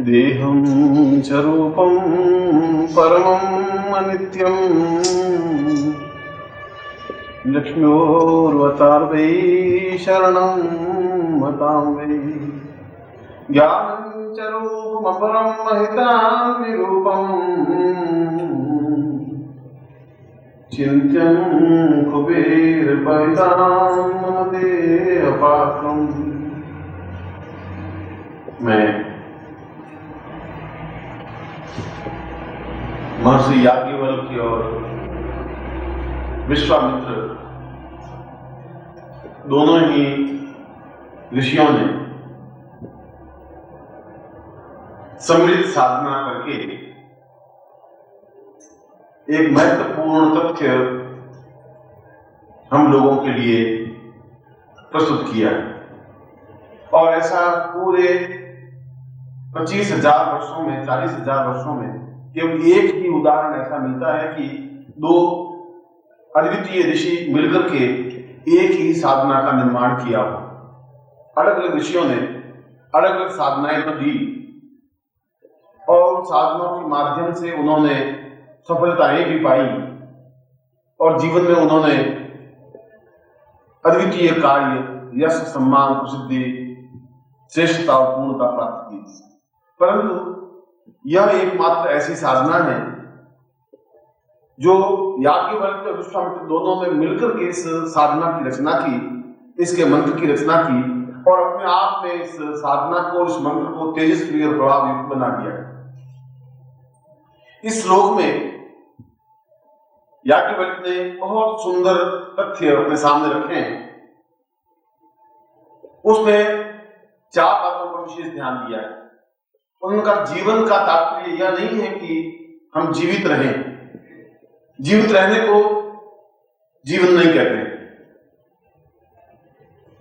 देहं च रूपं परमं अनित्यं लक्ष्म्योर्वतार्वै शरणं मतां वै ज्ञानं च रूपमपरं महितां विरूपं चिन्त्यं कुबेरपरितां मम देहपात्रम्। मैं महर्षि याज्ञवल्क्य और विश्वामित्र दोनों ही ऋषियों ने सम्मिलित साधना करके एक महत्वपूर्ण तथ्य हम लोगों के लिए प्रस्तुत किया और ऐसा पूरे 25,000 वर्षों में 40,000 वर्षों में केवल एक ही उदाहरण ऐसा मिलता है कि दो अद्वितीय ऋषि मिलकर के एक ही साधना का निर्माण किया हो। अलग अलग ऋषियों ने अलग अलग साधनाएं तो दी और उन साधनाओं के माध्यम से उन्होंने सफलताएं भी पाई और जीवन में उन्होंने अद्वितीय कार्य, यश, सम्मान, प्रसिद्धि, श्रेष्ठता और पूर्णता प्राप्त की। परंतु यह एकमात्र ऐसी साधना है जो याज्ञवल्क्य और विश्वामित्र दोनों ने मिलकर के इस साधना की रचना की, इसके मंत्र की रचना की और अपने आप में इस साधना को, इस मंत्र को तेजस्वी और प्रभावयुक्त बना दिया। इस श्लोक में याज्ञवल्क्य ने बहुत सुंदर तथ्य अपने सामने रखे हैं। उसमें 4 बातों पर विशेष ध्यान दिया है। उनका जीवन का तात्पर्य यह नहीं है कि हम जीवित रहें। जीवित रहने को जीवन नहीं कहते।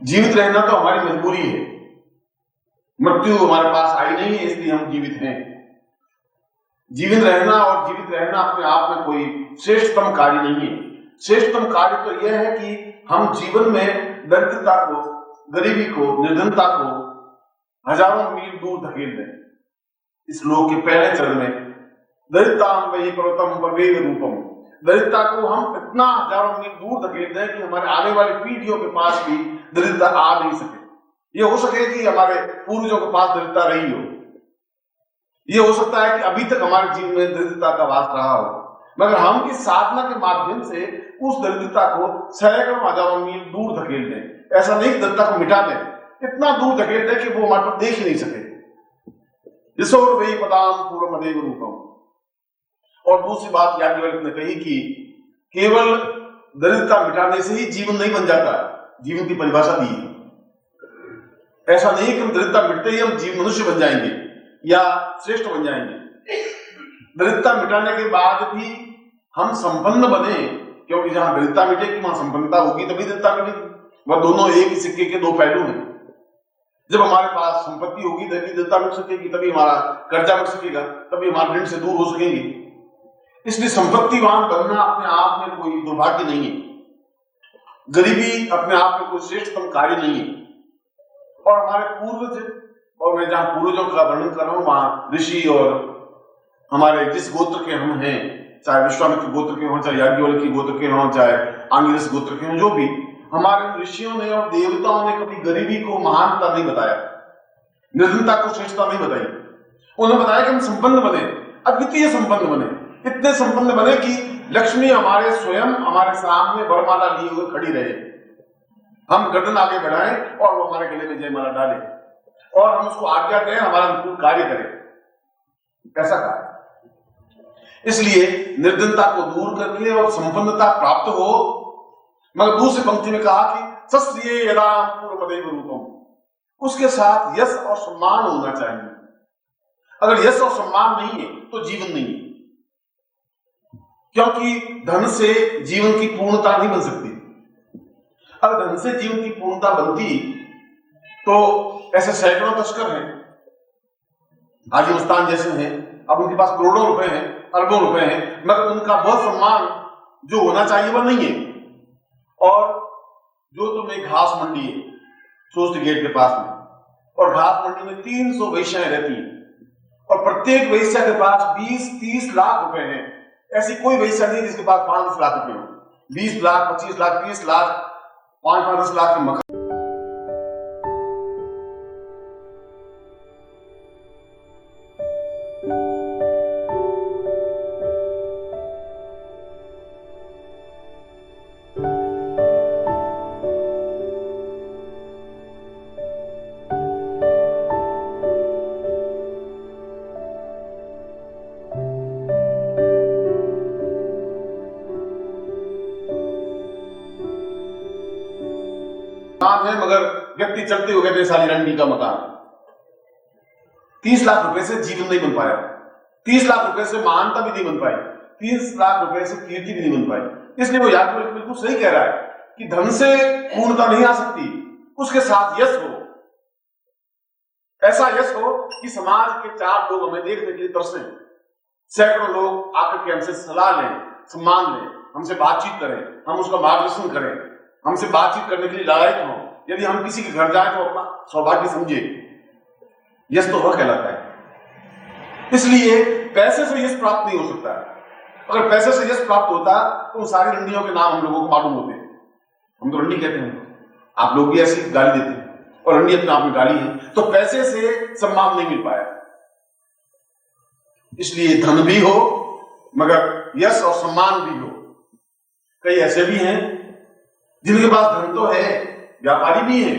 जीवित रहना तो हमारी मजबूरी है। मृत्यु हमारे पास आई नहीं है इसलिए हम जीवित हैं। जीवित रहना और जीवित रहना अपने आप में कोई श्रेष्ठतम कार्य नहीं है। श्रेष्ठतम कार्य तो यह है कि हम जीवन में दरिद्रता को, गरीबी को, निर्धनता को हजारों मील दूर धकेल दें। इस श्लोक के पहले चरण में दरिद्रतां वै पर्वतं प्रवेद रूपम, दरिद्रता को हम इतना हजारों मील दूर धकेल दें कि हमारे आने वाली पीढ़ियों के पास भी दरिद्रता आ नहीं सके। ये हो सके कि हमारे पूर्वजों के पास दरिद्रता रही हो, ये हो सकता है कि अभी तक हमारे जीवन में दरिद्रता का वास रहा हो, मगर हम इस साधना के माध्यम से उस दरिद्रता को सैकड़ों हजारों मील दूर धकेल दें। ऐसा नहीं दरिद्रता को मिटा दें, इतना दूर धकेल दें कि वो हमारे देख ही नहीं सके। ऋषोर वै पदाम पूर्वमदेव रूपम। और दूसरी बात याज्ञवल्क्य ने कही कि केवल दरिद्रता मिटाने से ही जीवन नहीं बन जाता, जीवन की परिभाषा दी है। ऐसा नहीं कि हम दरिद्रता मिटते ही हम जीव मनुष्य बन जाएंगे या श्रेष्ठ बन जाएंगे। दरिद्रता मिटाने के बाद भी हम संपन्न बने, क्योंकि जहां दरिद्रता मिटेगी वहां संपन्नता होगी, तभी दरिद्रता मिटेगी। वह दोनों एक ही सिक्के के दो पहलू हैं। जब हमारे पास संपत्ति होगी तभी दरिद्रता मिट सकेगी, तभी हमारा कर्जा मिट सकेगा, तभी हमारे ऋण से दूर हो सकेंगे। इसलिए संपत्तिवान बनना अपने आप में कोई दुर्भाग्य नहीं है। गरीबी अपने आप में कोई श्रेष्ठतम कार्य नहीं है। और हमारे पूर्वज, और मैं जहां पूर्वजों का वर्णन कर रहा हूं वहां ऋषि और हमारे जिस गोत्र के हम हैं, चाहे विश्वामित्र गोत्र के हों, चाहे याज्ञवल्क्य गोत्र के हों, चाहे आंगिरस गोत्र के हों, जो भी हमारे ऋषियों ने और देवताओं ने कभी गरीबी को महानता नहीं बताया, निर्धनता को श्रेष्ठता नहीं बताई। उन्होंने बताया कि हम संपन्न बने, अद्वितीय संपन्न बने, इतने संपन्न बने कि लक्ष्मी हमारे स्वयं हमारे सामने वरमाला लिए हुए खड़ी रहे, हम गर्दन आगे बढ़ाएं और वो हमारे गले में जयमाला डाले और हम उसको आज्ञा दें, हमारा अनुकूल कार्य करें। ऐसा कार्य, इसलिए निर्धनता को दूर करके और संपन्नता प्राप्त हो। मगर दूसरी पंक्ति में कहा कि सस्ये यदा पूर्वमेव रूपम, उसके साथ यश और सम्मान होना चाहिए। अगर यश और सम्मान नहीं है तो जीवन नहीं है, क्योंकि धन से जीवन की पूर्णता नहीं बन सकती। अगर धन से जीवन की पूर्णता बनती तो ऐसे सैकड़ों तस्कर हैं, हाजी मस्तान जैसे हैं, अब उनके पास करोड़ों रुपए हैं, अरबों रुपए हैं, मगर उनका बहुत सम्मान जो होना चाहिए वह नहीं है। और जो तुम्हें घास मंडी है सोस्ट गेट के पास में, और घास मंडी में 300 वेश्याएं रहती हैं और प्रत्येक वेश्या के पास 20-30 लाख रुपए हैं। ऐसी कोई वेश्या नहीं जिसके पास 5 लाख रुपए हो। 20 लाख, 25 लाख, 30 लाख, 5-10 लाख के मकान। है मगर व्यक्ति चलते हुए कहते साली रंडी का मकान। 30 लाख रुपए से जीवन नहीं बन पाया, 30 लाख रुपए से महानता भी नहीं बन पाई, 30 लाख रुपए से कीर्ति भी नहीं बन पाई। इसलिए वो याज्ञवल्क्य बिल्कुल सही कह रहा है कि धन से पूर्णता नहीं आ सकती, उसके साथ यश हो। ऐसा यश हो कि समाज के 4 लोग हमें देखने के लिए तरसें, सैकड़ों लोग आकर के हमसे सलाह लें, सम्मान लें, हमसे बातचीत करें, हम उसका मार्गदर्शन करें, हमसे बातचीत करने के लिए लायक हो। यदि हम किसी के घर जाएं तो अपना सौभाग्य समझे, यश तो वह कहलाता है। इसलिए पैसे से यश प्राप्त नहीं हो सकता है। अगर पैसे से यश प्राप्त होता तो उन सारी रंडियों के नाम हम लोगों को मालूम होते। हम तो रंडी कहते हैं, आप लोग भी ऐसी गाली देते हैं और रंडी अपने आप में गाली है। तो पैसे से सम्मान नहीं मिल पाया। इसलिए धन भी हो मगर यश और सम्मान भी हो। कई ऐसे भी हैं जिनके पास धन तो है, व्यापारी भी है।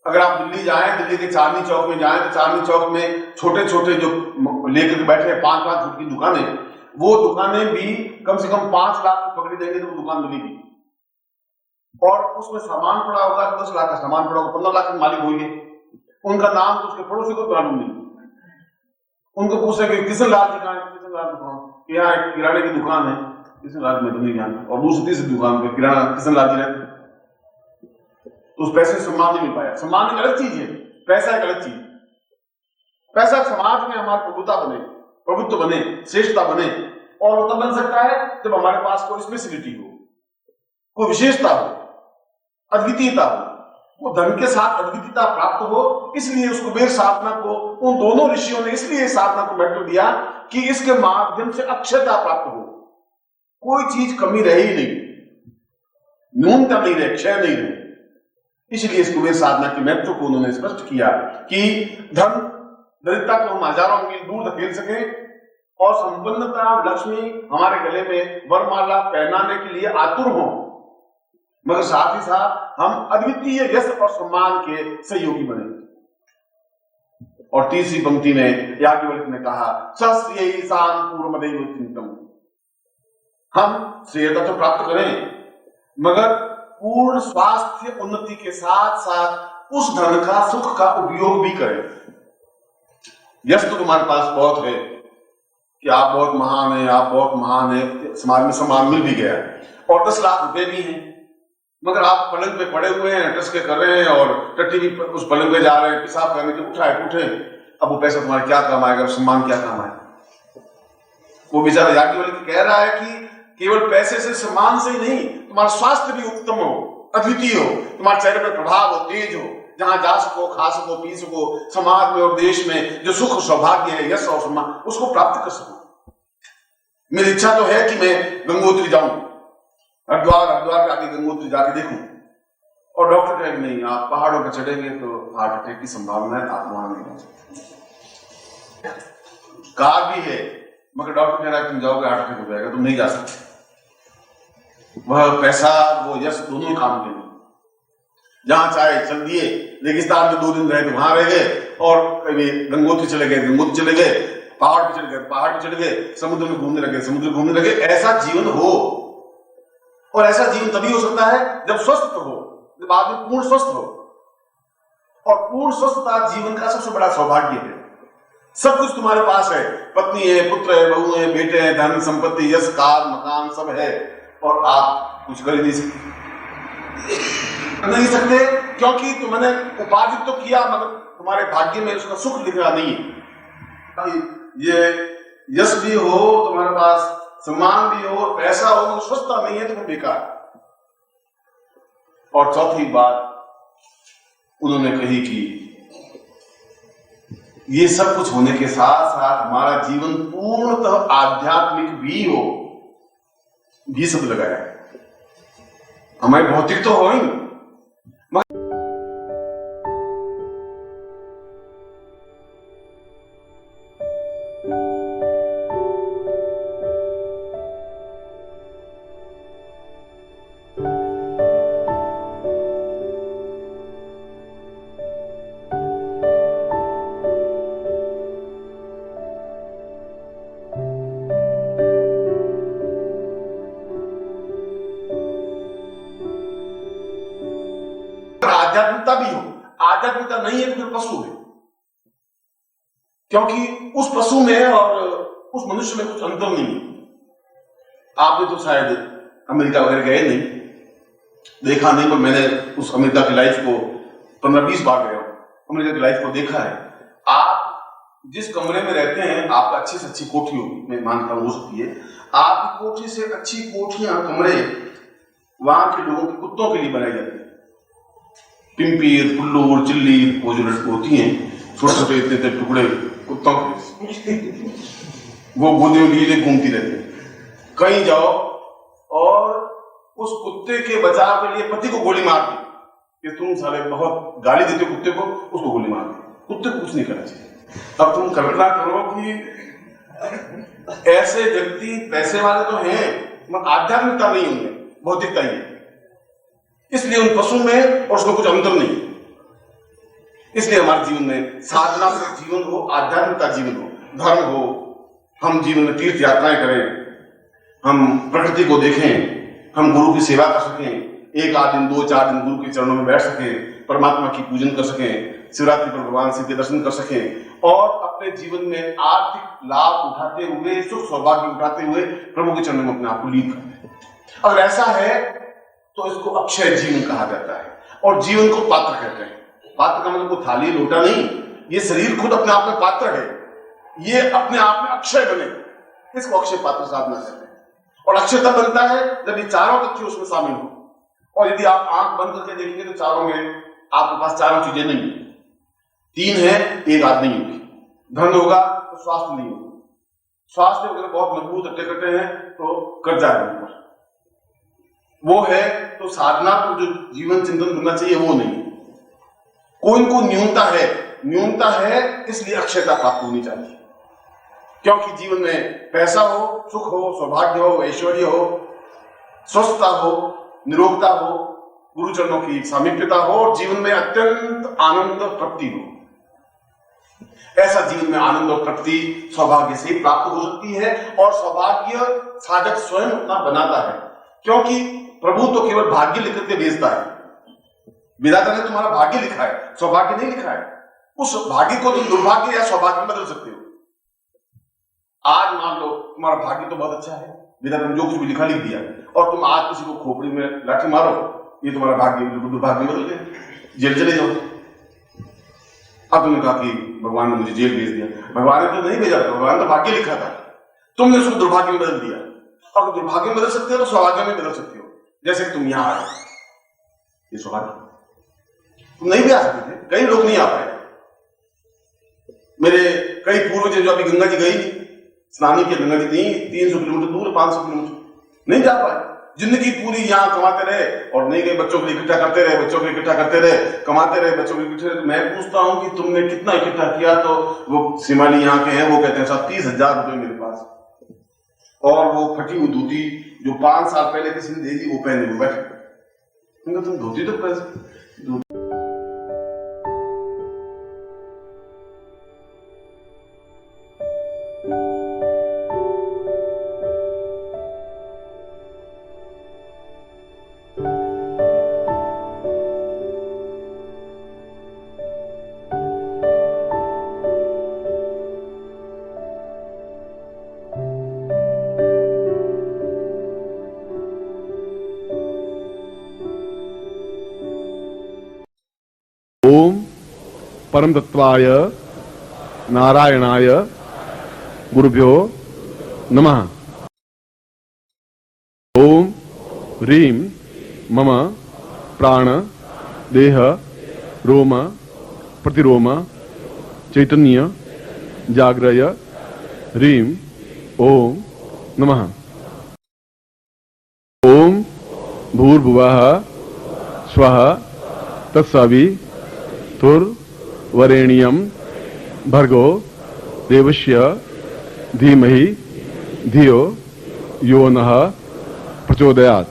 अगर आप दिल्ली जाएं, दिल्ली के चांदनी चौक में जाएं तो चांदनी चौक में छोटे छोटे जो लेकर बैठे हैं 5-5 फुट की दुकानें, वो दुकानें भी कम से कम 5 लाख की पकड़ी देंगे तो वो दुकान मिलेगी। और उसमें सामान पड़ा होगा, 10 लाख का सामान पड़ा होगा, 15 लाख के मालिक होंगे। उनका नाम तो उसके पड़ोसी को मालूम नहीं। उनको पूछेंगे किशन लाल जी कहाँ है, किशन लाल दुकान, यहाँ एक किराने की दुकान है, किशन लाल में तो नहीं जानता। और दूसरी तीसरी दुकान पे किराना किशन लाल जी रहते। तो उस पैसे से सम्मान नहीं मिल पाया। सम्मान एक अलग चीज है, पैसा एक अलग चीज। पैसा समाज में हमारी प्रभुता बने, प्रभुत्व बने, श्रेष्ठता बने। और वो तब बन सकता है जब हमारे पास कोई स्पेशलिटी हो, कोई विशेषता हो, अद्वितीयता हो। वो धन के साथ अद्वितीयता प्राप्त हो। इसलिए उस कुबेर साधना को उन दोनों ऋषियों ने इसलिए साधना को महत्व दिया कि इसके माध्यम से अक्षयता प्राप्त हो, कोई चीज कमी रहे ही नहीं, न्यूनतम नहीं रहे, क्षय नहीं रहे। इसलिए इस कुबेर साधना के महत्व को उन्होंने स्पष्ट किया कि धन दरिद्रता को हम हजारों मील दूर धकेल सके और संपन्नता लक्ष्मी हमारे गले में वरमाला पहनाने के लिए आतुर हो, मगर साथ ही साथ हम अद्वितीय यश और सम्मान के सहयोगी बने। और तीसरी पंक्ति में याज्ञवल्क्य ने कहा सस्यैषां शाम पूर्वमेव चिंतम, हम श्रेयता तो प्राप्त करें मगर पूर्ण स्वास्थ्य उन्नति के साथ साथ उस धन का, सुख का उपयोग भी करें। यश तो तुम्हारे पास बहुत है कि आप बहुत महान हैं, आप बहुत महान हैं, समाज में सम्मान मिल भी गया और 10 लाख रुपए भी हैं, मगर आप पलंग पे पड़े हुए हैं, टसके कर रहे हैं और टट्टी भी उस पलंग पे जा रहे हैं, पेशाब करने के उठे। अब वो पैसा तुम्हारे क्या काम आएगा, सम्मान क्या काम आएगा? वो बेचारा याज्ञवल्क्य कह रहा है कि केवल पैसे से, सम्मान से ही नहीं, तुम्हारा स्वास्थ्य भी उत्तम हो, अद्वितीय हो, तुम्हारे चेहरे पर प्रभाव हो, तेज हो, जहां जा सको, खा सको, पी सको, समाज में और देश में जो सुख सौभाग्य है, यश और सम्मान, उसको प्राप्त कर सको। मेरी इच्छा तो है कि मैं गंगोत्री जाऊं, हरिद्वार के आगे गंगोत्री जाके देखूं, और डॉक्टर कहे नहीं, आप पहाड़ों पर चढ़ेंगे तो हार्ट अटैक की संभावना है, आप वहां नहीं जा सकते। कार भी है, मगर डॉक्टर कह रहा है तुम जाओगे हार्ट अटैक हो जाएगा, तुम नहीं जा सकते। वह पैसा, वो यश दोनों ही काम के नहीं। जहां चाहे चल दिए, रेगिस्तान में 2 दिन रहे तो वहां रह गए, और कभी गंगोत्री चले गए, पहाड़ पे चढ़ गए, समुद्र में घूमने लगे। ऐसा जीवन हो, और ऐसा जीवन तभी हो सकता है जब स्वस्थ हो, जब आदमी पूर्ण स्वस्थ हो। और पूर्ण स्वस्थता जीवन का सबसे बड़ा सौभाग्य है। सब कुछ तुम्हारे पास है, पत्नी है, पुत्र है, बहू है, बेटे हैं, धन संपत्ति, यश, कार, मकान सब है, और आप कुछ कर ही नहीं सकते क्योंकि तुमने उपार्जित तो किया, मगर तुम्हारे भाग्य में उसका सुख लिखा नहीं है। ये यश भी हो तुम्हारे पास, सम्मान भी हो, पैसा हो, स्वस्थता नहीं है तो बेकार। और चौथी बात उन्होंने कही कि ये सब कुछ होने के साथ साथ हमारा जीवन पूर्णतः आध्यात्मिक भी हो, भी शब्द लगाया है। हमारे भौतिक तो हो ही, आध्यात्मिकता भी हो। आध्यात्मिकता नहीं है तो फिर पशु है, क्योंकि उस पशु में और उस मनुष्य में कुछ अंतर नहीं है। आपने तो शायद अमेरिका वगैरह गए नहीं, देखा नहीं, पर मैंने उस अमेरिका की लाइफ को 15-20 बार गया हूं, अमेरिका की लाइफ को देखा है। आप जिस कमरे में रहते हैं, आपका अच्छी से अच्छी कोठी होगी, मैं मानता हूं हो सकती है, आपकी कोठी से अच्छी कोठियां, कमरे वहां के लोगों के कुत्तों के लिए बनाई जाती है। पिंपीर, पुल्लूर, चिल्ली, वो जो होती हैं छोटे छोटे इतने टुकड़े कुत्तों के, वो गोदी में लिए घूमती रहती है। कहीं जाओ और उस कुत्ते के बचाव के लिए पति को गोली मार दी कि तुम साले बहुत गाली देते हो कुत्ते को, उसको गोली मार दी। कुत्ते को कुछ नहीं करना चाहिए। अब तुम कल्पना करो कि ऐसे व्यक्ति पैसे वाले तो हैं, मगर आध्यात्मिकता नहीं उनमें, भौतिकता ही है। इसलिए उन पशु में और उसमें कुछ अंतर नहीं। इसलिए हमारे जीवन में साधना से जीवन हो, आध्यात्मिकता जीवन हो, धर्म हो, हम जीवन में तीर्थ यात्राएं करें, हम प्रकृति को देखें, हम गुरु की सेवा कर सकें, 1 दिन 2-4 दिन गुरु के चरणों में बैठ सकें, परमात्मा की पूजन कर सकें, शिवरात्रि पर भगवान शिव के दर्शन कर सकें, और अपने जीवन में आर्थिक लाभ उठाते हुए, सुख सौभाग्य उठाते हुए प्रभु के चरणों में अपने आप को लीन करते। अगर ऐसा है तो इसको अक्षय जीवन कहा जाता है, और जीवन को पात्र कहते हैं। पात्र का मतलब कोई थाली लोटा नहीं, ये शरीर खुद अपने आप में पात्र है, ये अपने आप में अक्षय बने, इसको अक्षय पात्र साधना कहते हैं। और अक्षय तब बनता है जब ये चारों तथ्य उसमें शामिल हो। और यदि आप आंख बंद करके देखेंगे तो चारों में आपके पास चारों चीजें नहीं है, 3 है, 1 आध नहीं होगी। धन होगा तो स्वास्थ्य नहीं होगा, स्वास्थ्य अगर बहुत मजबूत अट्टे कट्टे हैं तो कर्जा है ऊपर, वो है तो साधना को जो जीवन चिंतन करना चाहिए वो नहीं। कोई को न्यूनता है, इसलिए अक्षयता प्राप्त होनी चाहिए। क्योंकि जीवन में पैसा हो, सुख हो, सौभाग्य हो, ऐश्वर्य हो, स्वस्थता हो, निरोगता हो, गुरुचरणों की सामीप्यता हो, और जीवन में अत्यंत आनंद और तृप्ति हो। ऐसा जीवन में आनंद और तृप्ति सौभाग्य से प्राप्त हो सकती है, और सौभाग्य साधक स्वयं अपना बनाता है। क्योंकि प्रभु तो केवल भाग्य लिख के भेजता है। विधाता ने तुम्हारा भाग्य लिखा है, सौभाग्य नहीं लिखा है। उस भाग्य को तुम दुर्भाग्य या सौभाग्य में बदल सकते हो। आज मान लो तुम्हारा भाग्य तो बहुत अच्छा है, विधाता ने जो कुछ भी लिखा लिख दिया, और तुम आज किसी को खोपड़ी में लाठी मारो, ये तुम्हारा भाग्य दुर्भाग्य में बदल गया, जेल चले जाओ। अब तुमने कहा कि भगवान ने मुझे जेल भेज दिया। भगवान ने तो नहीं भेजा था, भगवान ने तो भाग्य लिखा था, तुमने उसको दुर्भाग्य में बदल दिया। और दुर्भाग्य में बदल सकते हो तो सौभाग्य में बदल सकते हो। जैसे कि तुम यहां आए, ये सौभाग्य, तुम नहीं भी आ सकते थे, कई लोग नहीं आ पाए। मेरे कई पूर्वज जो अभी गंगा जी गई नहीं, स्नानी की गंगा जी नहीं, 300 किलोमीटर दूर, 500 किलोमीटर नहीं जा पाए। जिंदगी पूरी यहां कमाते रहे और नहीं गए, बच्चों को इकट्ठा करते रहे, बच्चों को इकट्ठा करते रहे, कमाते रहे, बच्चों को इकट्ठे रहे। मैं पूछता हूं कि तुमने कितना इकट्ठा किया, तो वो सिमाली यहाँ के हैं, वो कहते हैं साहब 30,000 रुपए मेरे पास, और वो फटी हुई धोती जो 5 साल पहले किसी ने दे दी, वो पहने हुए बैठे। तुम धोती तो पैसे ओम परम तत्वाय नारायणाय गुरुभ्यो नमः। ओम ह्रीं मम प्राण देह रोम प्रतिरोम चैतन्य जाग्रय ह्रीं ओम नमः। ओम भूर्भुवः स्वः तत्सवितुर्वरेण्यं भर्गो देवस्य धीमहि धियो यो नः प्रचोदयात्।